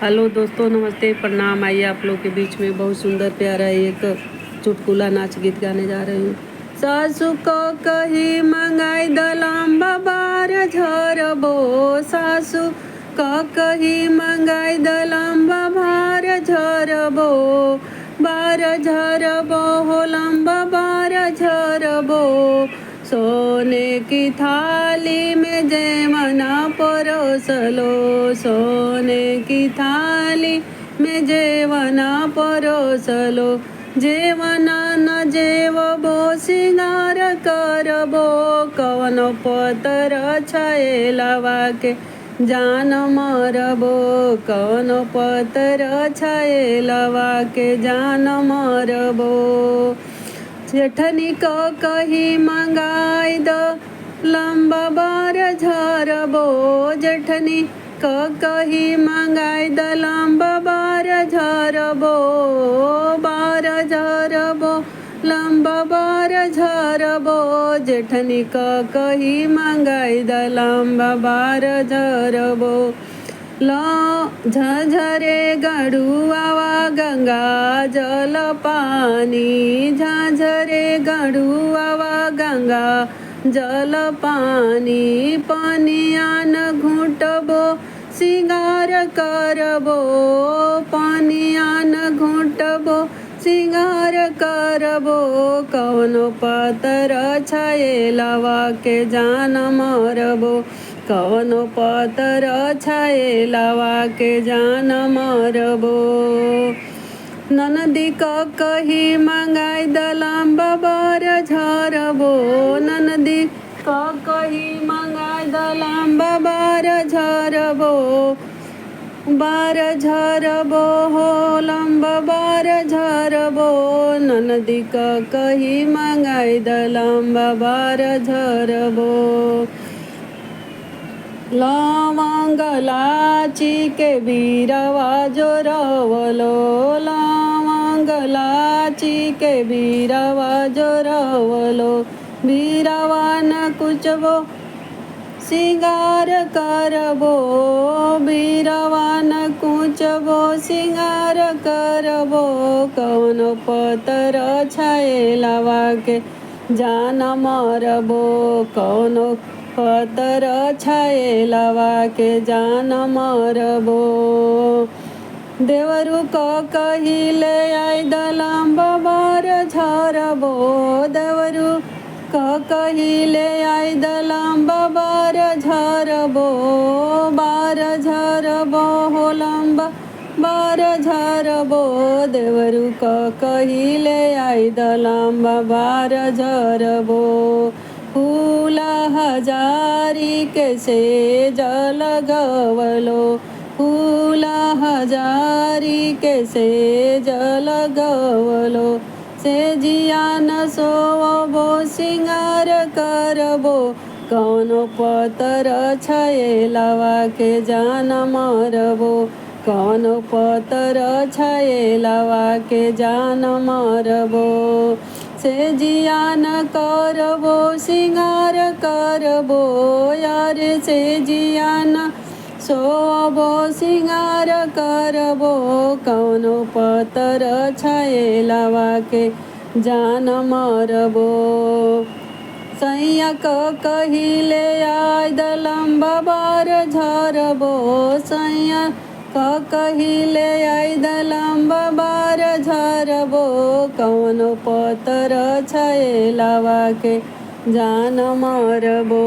Hello दोस्तों, नमस्ते, प्रणाम। आइए आप लोग के बीच में बहुत सुंदर प्यारा एक चुटकुला नाच गीत गाने जा रही हूँ। सासू को कही मंगाई दलाम्बा बार झरबो, सासू को कही मंगाई दलाम्बा भार झरबो, बार झरबो हो लंबा बार झरबो। सोने की थाली में जेवना परोसलो, सोने की थाली में जेवना परोसलो। जेवना न जेवबो सिंगार करबो, कवनो पतर छायेलवा के जान मरबो, कवनो पतर छायेलवा के जान मरबो। जेठनी को कही मंगाई दो लंबा बार झरबो, जेठनी को कही मंगाई द लंबा बार झरबो, बार झरबो लंबा बार झरबो। जेठनी को कही मंगाई द लंबा बार झरबो। झझरे गढ़ुआवा गंगा जल पानी, झझरे गढ़ुआवा गंगा जल पानी। पानिया न घुटबो सिंगार करबो, पानिया न घुटबो सिंगार करबो। कवनो पतर छायेलवा के जान मरबो, कवनो पतर छायेलवा के जान मरबो। ननदी को कही मंगाई द लंबा बार झरबो, ननदी को कही मंगाई द लंबा बार झरबो, बार झरबो हो लंबा बार झरबो। ननदी को कही मंगाई द लंबा बार झरबो। लवंग लाची के बीरवा जोरवलो, लवंग लाची के बीरवा जोरवलो। बीरवा न कुचबो सिंगार करबो, बीरवा न कुचबो सिंगार करबो। कवनो पतर छायेलवा के जान मरबो, कवनो पतर छायेलवा के जान मरबो। देवरू को कही ले आई द लंबा बार झरबो, देवरू को कही ले आई द लंबा बार झरबो, बार झरबो हो लंबा बार झरबो। देवरू को कही ले आई द लंबा बार झरबो। फूल हजारी के सेज लगवलो, फूल हजारी के सेज लगवलो। सेजिया न सोवबो सिंगार करबो, कवनो पतर छायेलवा के जान मरबो, कवनो पतर छायेलवा के जान मरबो। सेजिया न करबो सिंगार करबो, यार सेजिया न सोवबो सिंगार करबो। कवनो पतर छायेलवा के जान मरबो। सैया को कही ले आई द लंबा बार झरबो, सैया को कही ले आई द लंबा बार झरबो। कवनो पतर छायेलवा के जान मरबो।